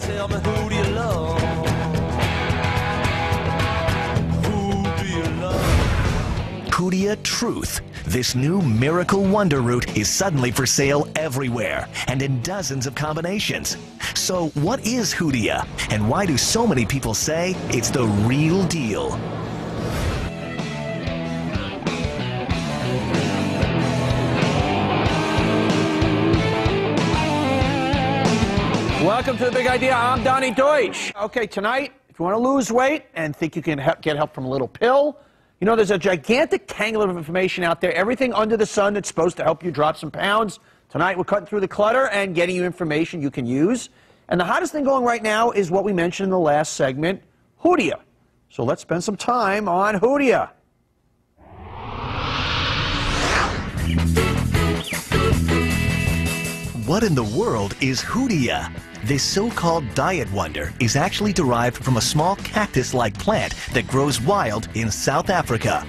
Tell me who do you love? Who do you love? Hoodia Truth. This new miracle wonder root is suddenly for sale everywhere and in dozens of combinations. So what is Hoodia, and why do so many people say it's the real deal? Welcome to The Big Idea. I'm Donnie Deutsch. Okay, tonight, if you want to lose weight and think you can get help from a little pill, you know, there's a gigantic tangle of information out there, everything under the sun that's supposed to help you drop some pounds. Tonight, we're cutting through the clutter and getting you information you can use. And the hottest thing going right now is what we mentioned in the last segment, Hoodia. So let's spend some time on Hoodia. What in the world is Hoodia? This so-called diet wonder is actually derived from a small cactus-like plant that grows wild in South Africa.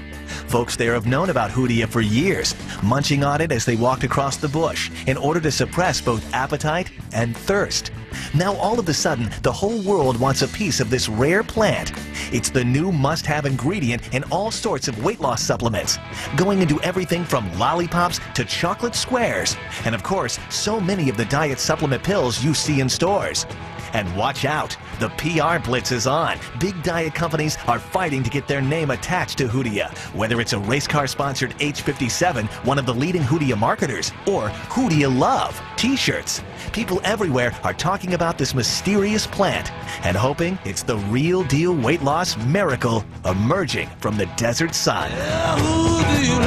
Folks there have known about Hoodia for years, munching on it as they walked across the bush in order to suppress both appetite and thirst. Now all of a sudden, the whole world wants a piece of this rare plant. It's the new must-have ingredient in all sorts of weight loss supplements, going into everything from lollipops to chocolate squares, and of course, so many of the diet supplement pills you see in stores. And watch out, the PR blitz is on. Big diet companies are fighting to get their name attached to Hoodia, whether it's a race car-sponsored H57, one of the leading Hoodia marketers, or Hoodia Love t-shirts. People everywhere are talking about this mysterious plant and hoping it's the real deal weight loss miracle emerging from the desert sun. Yeah, who do you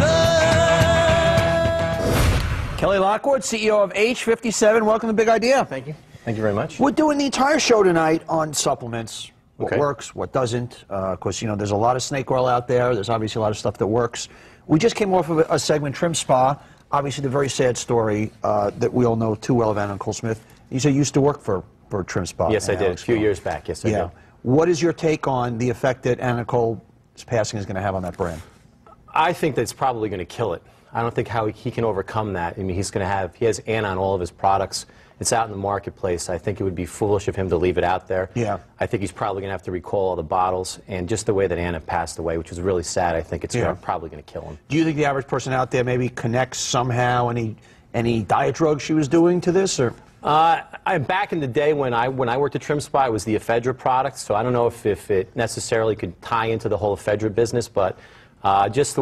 love? Kelly Lockwood, CEO of H57. Welcome to Big Idea. Thank you. Thank you very much. We're doing the entire show tonight on supplements. What Okay. works, what doesn't. Of course, you know, there's a lot of snake oil out there. There's obviously a lot of stuff that works. We just came off of a segment, Trim Spa. Obviously, the very sad story that we all know too well of Anna Nicole Smith. You said you used to work for Trim Spa. Yes, I did. A few years back. Yes, I did. What is your take on the effect that Anna Nicole's passing is going to have on that brand? I think that's probably going to kill it. I don't think how he can overcome that. I mean, he has Anna on all of his products. It's out in the marketplace. I think it would be foolish of him to leave it out there. Yeah. I think he's probably going to have to recall all the bottles. And just the way that Anna passed away, which was really sad, I think it's probably going to kill him. Do you think the average person out there maybe connects somehow any diet drugs she was doing to this? Or? Back in the day when I worked at Trim Spa, it was the ephedra product. So I don't know if it necessarily could tie into the whole ephedra business, but just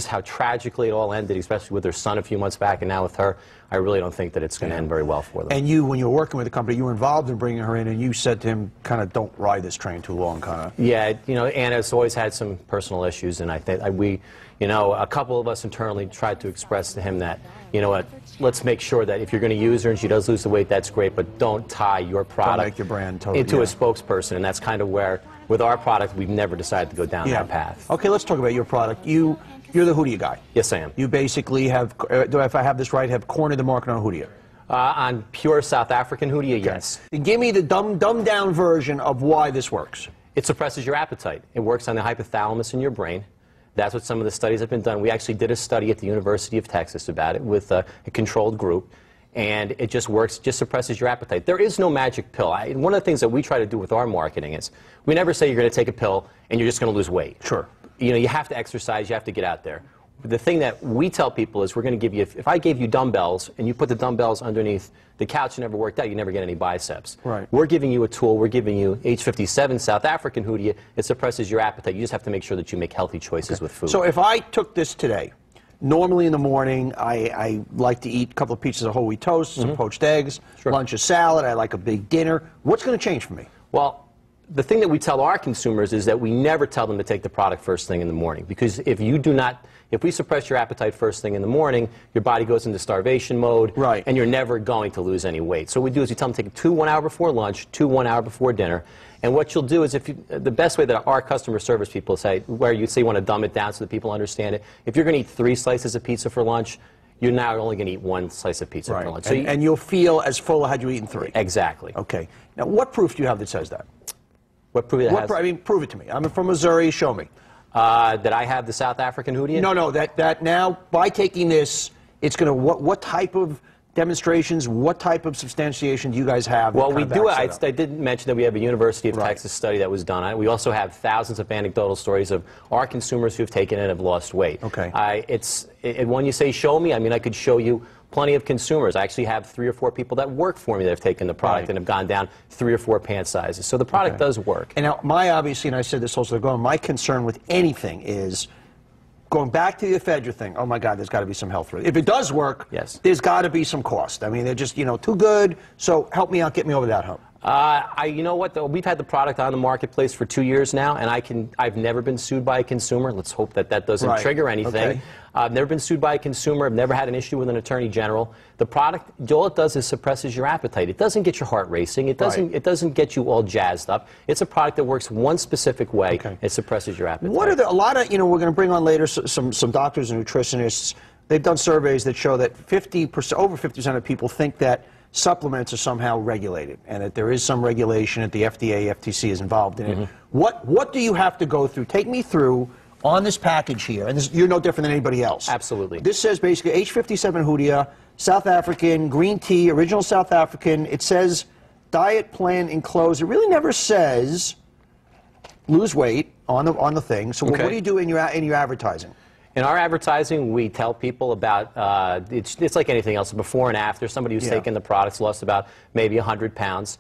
how tragically it all ended, especially with her son a few months back and now with her, I really don't think that it's going to end very well for them. And you, when you were working with the company, you were involved in bringing her in, and you said to him, kind of, don't ride this train too long, kind of. Yeah, you know, Anna's always had some personal issues, and I think a couple of us internally tried to express to him that, you know what, let's make sure that if you're going to use her and she does lose the weight, that's great, but don't tie your product make your brand totally, into a spokesperson, and that's kind of where, with our product, we've never decided to go down that path. Okay, let's talk about your product. You're the Hoodia guy. Yes, I am. You basically have, if I have this right, have cornered the market on Hoodia. On pure South African Hoodia, yes. Give me the dumbed down version of why this works. It suppresses your appetite. It works on the hypothalamus in your brain. That's what some of the studies have been done. We actually did a study at the University of Texas about it with a controlled group, and it just works, just suppresses your appetite. There is no magic pill. One of the things that we try to do with our marketing is we never say you're going to take a pill and you're just going to lose weight. Sure. You know, you have to exercise, you have to get out there. The thing that we tell people is we're going to give you, if I gave you dumbbells and you put the dumbbells underneath the couch and never worked out, you never get any biceps. Right. We're giving you a tool, we're giving you H57 South African Hoodia. It suppresses your appetite. You just have to make sure that you make healthy choices with food. So if I took this today, normally in the morning, I like to eat a couple of pieces of whole wheat toast, some poached eggs, lunch a salad, I like a big dinner. What's going to change for me? Well, the thing that we tell our consumers is that we never tell them to take the product first thing in the morning, because if we suppress your appetite first thing in the morning, your body goes into starvation mode, and you're never going to lose any weight. So what we do is we tell them to take 2 1 hour before lunch, 2 1 hour before dinner, and what you'll do is the best way that our customer service people say, where you say you want to dumb it down so that people understand it, if you're going to eat 3 slices of pizza for lunch, you're now only going to eat 1 slice of pizza for lunch. So and you'll feel as full had you eaten 3. Exactly. Okay. Now, what proof do you have that says that? What proof it has? I mean, prove it to me. I'm from Missouri. Show me. That I have the South African Hoodia? No, that now, by taking this, it's going to, what type of demonstrations? What type of substantiation do you guys have? Well, we do. I did mention that we have a University of Texas study that was done on it. We also have thousands of anecdotal stories of our consumers who've taken it and have lost weight. Okay. When you say show me, I mean, I could show you plenty of consumers. I actually have 3 or 4 people that work for me that have taken the product and have gone down 3 or 4 pant sizes. So the product does work. And now, obviously, and I said this also, my concern with anything is going back to the ephedra thing. Oh my God, there's got to be some health risk. If it does work, there's got to be some cost. I mean, they're just, too good. So help me out, get me over that hump. You know what, though? We've had the product on the marketplace for 2 years now, and I've never been sued by a consumer. Let's hope that that doesn't trigger anything. Okay. I've never been sued by a consumer. I've never had an issue with an attorney general. The product, all it does is suppresses your appetite. It doesn't get your heart racing. It doesn't get you all jazzed up. It's a product that works one specific way. It suppresses your appetite. What are a lot of, we're going to bring on later some doctors and nutritionists. They've done surveys that show that over 50% of people think that supplements are somehow regulated, and that there is some regulation, that the FDA, FTC is involved in it. What do you have to go through? Take me through on this package here, and you're no different than anybody else. Absolutely. This says basically H57 Hoodia, South African, green tea, original South African. It says diet plan enclosed. It really never says lose weight on the thing. So what do you do in your advertising? In our advertising, we tell people about, it's like anything else, before and after. Somebody who's taken the products lost about maybe 100 pounds.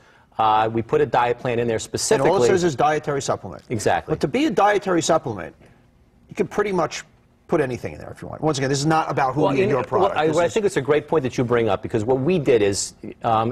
We put a diet plan in there specifically. And all it says is dietary supplement. Exactly. But to be a dietary supplement, you can pretty much put anything in there if you want. Once again, this is not about who and your product. I think it's a great point that you bring up, because what we did is,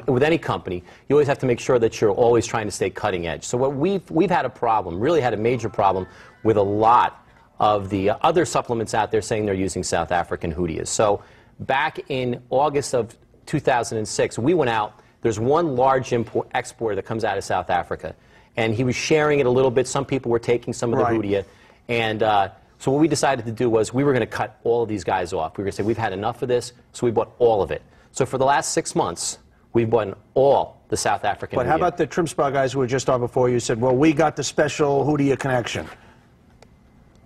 with any company, you always have to make sure that you're always trying to stay cutting edge. So what we've had a problem, really had a major problem with a lot of the other supplements out there saying they're using South African Hoodias. So back in August of 2006, we went out. There's one large exporter that comes out of South Africa, and he was sharing it a little bit. Some people were taking some of the Hoodia, and so what we decided to do was we were going to cut all of these guys off. We were going to say, we've had enough of this, so we bought all of it. So for the last 6 months, we've bought all the South African Hoodia. But how about the Trim Spa guys who were just on before you said, well, we got the special Hoodia connection?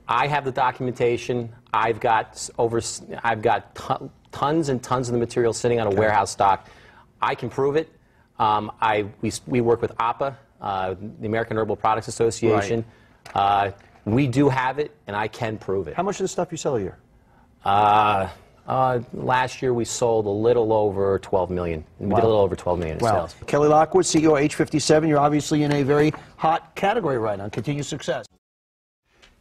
I have the documentation. I've got tons and tons of the material sitting on a warehouse stock. I can prove it. We work with APA, the American Herbal Products Association. We do have it, and I can prove it. How much of the stuff you sell a year? Last year we sold a little over 12 million. We did a little over 12 million in sales. Kelly Lockwood, CEO of H57. You're obviously in a very hot category right now. Continued success.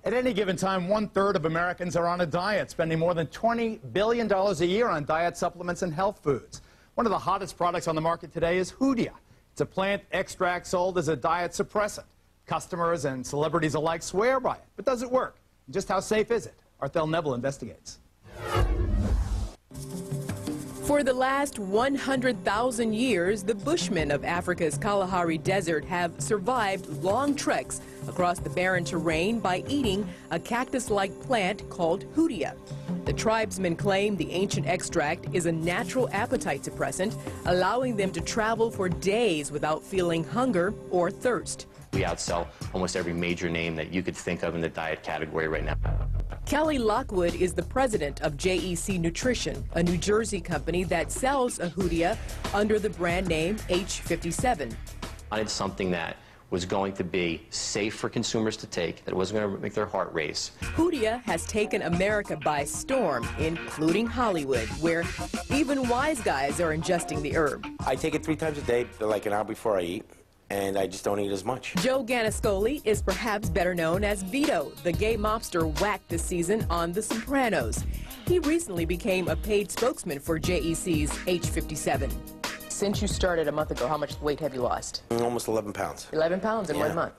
At any given time, 1/3 of Americans are on a diet, spending more than $20 billion a year on diet supplements and health foods. One of the hottest products on the market today is Hoodia. It's a plant extract sold as a diet suppressant. Customers and celebrities alike swear by it. But does it work? Just how safe is it? Arthel Neville investigates. For the last 100,000 years, the Bushmen of Africa's Kalahari Desert have survived long treks across the barren terrain by eating a cactus-like plant called Hoodia. The tribesmen claim the ancient extract is a natural appetite suppressant, allowing them to travel for days without feeling hunger or thirst. We outsell almost every major name that you could think of in the diet category right now. Kelly Lockwood is the president of JEC Nutrition, a New Jersey company that sells a Hoodia under the brand name H57. I wanted something that was going to be safe for consumers to take, that wasn't going to make their heart race. Hoodia has taken America by storm, including Hollywood, where even wise guys are ingesting the herb. I take it 3 times a day, like an hour before I eat, and I just don't eat as much. Joe Ganascoli is perhaps better known as Vito, the gay mobster whacked this season on The Sopranos. He recently became a paid spokesman for JEC's H57. Since you started a month ago, how much weight have you lost? Almost 11 pounds. 11 pounds in 1 month.